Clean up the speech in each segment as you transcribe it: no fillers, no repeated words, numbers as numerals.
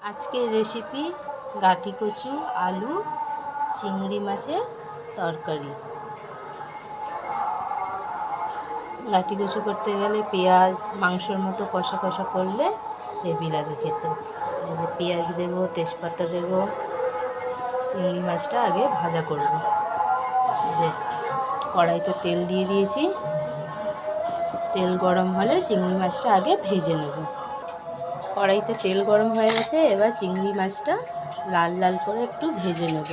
আজকের রেসিপি গাঁটি কচু আলু চিংড়ি মাছের তরকারি। গাঁটি কচু করতে গেলে পেঁয়াজ মাংসর মতো কষা কষা করলে হেভি লাগে খেতে। পেঁয়াজ দেবো, তেজপাতা দেবো, চিংড়ি মাছটা আগে ভাজা করব। কড়াইতে তেল দিয়ে দিয়েছি, তেল গরম হলে চিংড়ি মাছটা আগে ভেজে নেব। কড়াইতে তেল গরম হয়ে গেছে, এবার চিংড়ি মাছটা লাল লাল করে একটু ভেজে নেব।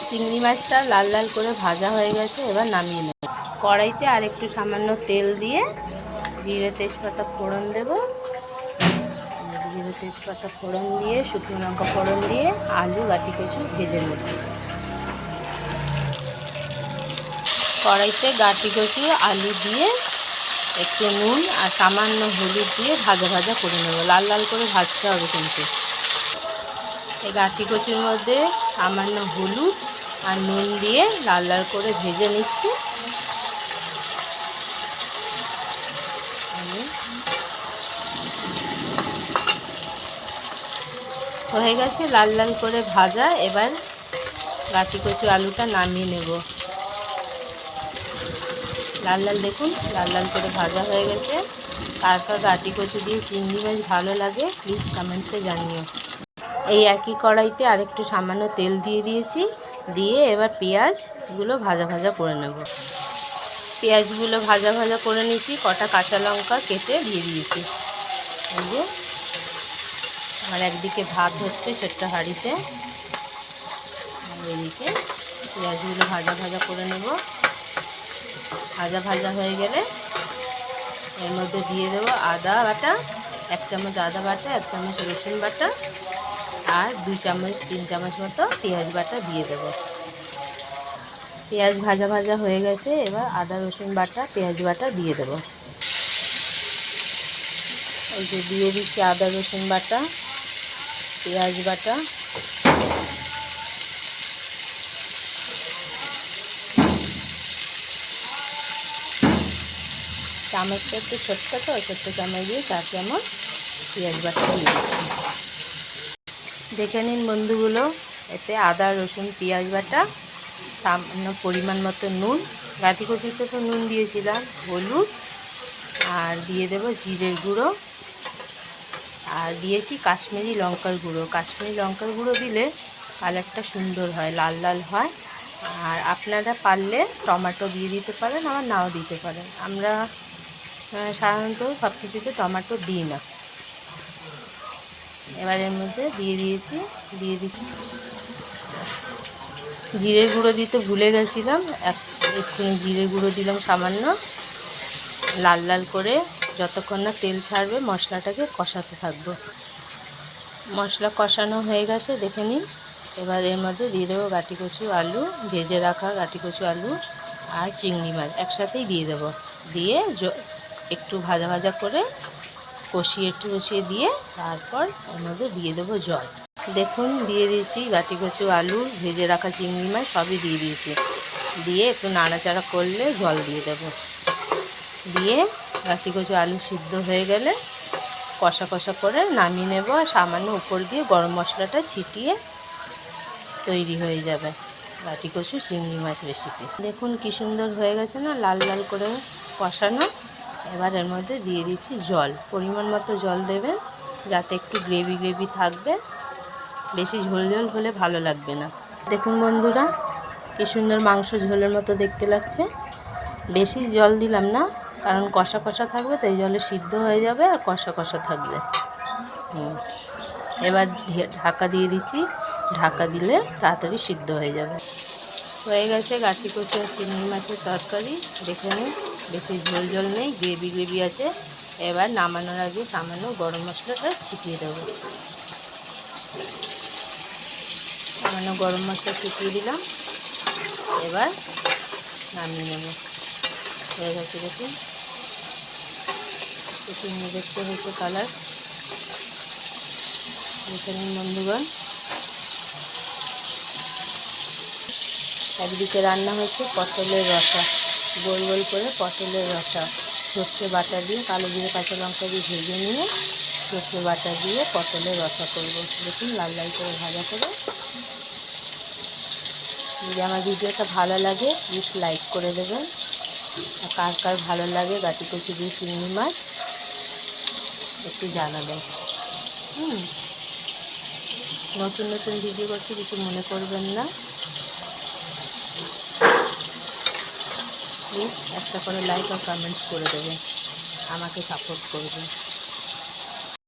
চিংড়ি মাছটা লাল লাল করে ভাজা হয়ে গেছে, এবার নামিয়ে নেব। কড়াইতে আর একটু সামান্য তেল দিয়ে জিরে তেজপাতা ফোড়ন দেব। জিরে তেজপাতা ফোড়ন দিয়ে শুকনো লঙ্কা ফোড়ন দিয়ে আলু গাঁটি কচু ভেজে নেব। কড়াইতে গাঁটি কচু আলু দিয়ে একটু নুন আর সামান্য হলুদ দিয়ে ভাজা ভাজা করে নেব। লাল লাল করে ভাজতে হবে কিন্তু। এই গাঁটি কচুর মধ্যে সামান্য হলুদ আর নুন দিয়ে লাল লাল করে ভেজে নিচ্ছি। হয়ে গেছে লাল লাল করে ভাজা, এবার গাঁটি কচু আলুটা নামিয়ে নেব। লাল লাল দেখুন লাল লাল করে ভাজা হয়ে গেছে। কার কার গাঁটি কচু দিয়ে চিংড়ি মাছ ভালো লাগে প্লিজ কমেন্টে জানিও। এই একই কড়াইতে আরেকটু সামান্য তেল দিয়ে দিয়েছি, দিয়ে এবার পেঁয়াজগুলো ভাজা ভাজা করে নেব। পেঁয়াজগুলো ভাজা ভাজা করে নিয়েছি, কটা কাঁচা লঙ্কা কেটে দিয়ে দিয়েছি। এই যে আমার একদিকে ভাত হচ্ছে ছোট্ট হাঁড়িতে, এদিকে পেঁয়াজগুলো ভাজা ভাজা করে নেব। ভাজা ভাজা হয়ে গেলে এর মধ্যে দিয়ে দেবো আদা বাটা, 1 চামচ আদা বাটা, 1 চামচ রসুন বাটা আর 2 চামচ 3 চামচ মতো পেঁয়াজ বাটা দিয়ে দেবো। পেঁয়াজ ভাজা ভাজা হয়ে গেছে, এবার আদা রসুন বাটা পেঁয়াজ বাটা দিয়ে দেবো। এই যে দিয়ে দিচ্ছি আদা রসুন বাটা পেঁয়াজ বাটা। চামচটা একটু ছোট্ট তো, ছোট্ট চামচ দিয়ে 4 চামচ পেঁয়াজ বাটা দিয়ে দিচ্ছি। দেখে নিন বন্ধুগুলো, এতে আদা রসুন পেঁয়াজ বাটা, সামান্য পরিমাণ মতো নুন, গাঁটি কচুতে তো নুন দিয়েছিলাম, হলুদ আর দিয়ে দেবো জিরের গুঁড়ো আর দিয়েছি কাশ্মীরি লঙ্কার গুঁড়ো। কাশ্মীরি লঙ্কার গুঁড়ো দিলে কালারটা সুন্দর হয়, লাল লাল হয়। আর আপনারা পারলে টমেটো দিয়ে দিতে পারেন, আবার নাও দিতে পারেন। আমরা সাধারণত সব কিছুতে টমেটো দিই না। এবার এর মধ্যে দিয়ে দিচ্ছি জিরের গুঁড়ো দিতে ভুলে গেছিলাম, একটুখানি জিরের গুঁড়ো দিলাম সামান্য। লাল লাল করে যতক্ষণ না তেল ছাড়বে মশলাটাকে কষাতে থাকবো। মশলা কষানো হয়ে গেছে দেখে নিন। এবার এর মধ্যে দিয়ে দেবো গাঁটি কচু আলু, ভেজে রাখা গাঁটি কচু আলু আর চিংড়ি মাছ একসাথেই দিয়ে দেবো। দিয়ে একটু ভাজা ভাজা করে কষিয়ে দিয়ে তারপর এর মধ্যে দিয়ে দেবো জল। দেখুন দিয়ে দিয়েছি গাঁটি কচু আলু, ভেজে রাখা চিংড়ি মাছ সবই দিয়ে দিয়েছি। দিয়ে একটু নাড়াচাড়া করলে জল দিয়ে দেবো। দিয়ে গাঁটি কচু আলু সিদ্ধ হয়ে গেলে কষা কষা করে নামিয়ে নেব। আর সামান্য উপর দিয়ে গরম মশলাটা ছিটিয়ে তৈরি হয়ে যাবে গাঁটি কচু চিংড়ি মাছ রেসিপি। দেখুন কি সুন্দর হয়ে গেছে না, লাল লাল করে কষানো। এবার এর মধ্যে দিয়ে দিচ্ছি জল, পরিমাণ মতো জল দেবেন, যাতে একটু গ্রেভি গ্রেভি থাকবে। বেশি ঝোল ঝোল হলে ভালো লাগবে না। দেখুন বন্ধুরা কি সুন্দর মাংস ঝোলের মতো দেখতে লাগছে। বেশি জল দিলাম না, কারণ কষা কষা থাকবে, তো এই জলে সিদ্ধ হয়ে যাবে আর কষা কষা থাকবে। এবার ঢাকা দিয়ে দিচ্ছি, ঢাকা দিলে তাড়াতাড়ি সিদ্ধ হয়ে যাবে। হয়ে গেছে গাঁটি কচু আর চিংড়ি মাছের তরকারি। দেখে নিন বেশি ঝোল ঝোল নেই, গ্রেভি গ্রেভি আছে। এবার নামানোর আগে সামান্য গরম মশলাটা ছিটিয়ে দেবো। সামান্য গরম মশলা ছিটিয়ে দিলাম, এবার নামিয়ে নেব। হয়ে গেছে দেখুন কি সুন্দর দেখতে হয়েছে কালার। দেখে নিন বন্ধুগণ। একদিকে রান্না হচ্ছে পটলের রসা, গোল গোল করে পটলের রসা, সর্ষে বাটা দিয়ে কালো জিরে কাঁচা লঙ্কা দিয়ে ভেজে নিয়ে সর্ষে বাটা দিয়ে পটলের রসা করবো। দেখুন লাল লাল করে ভাজা করে। যদি আমার ভিডিওটা ভালো লাগে প্লিজ লাইক করে দেবেন। আর কার কার ভালো লাগে গাটি কচি দিয়ে চিংড়ি মাছ একটু জানাবেন। নতুন নতুন ভিডিও করছি, কিছু মনে করবেন না। প্লিজ একটা করে লাইক আর কমেন্টস করে দেবেন, আমাকে সাপোর্ট করবেন।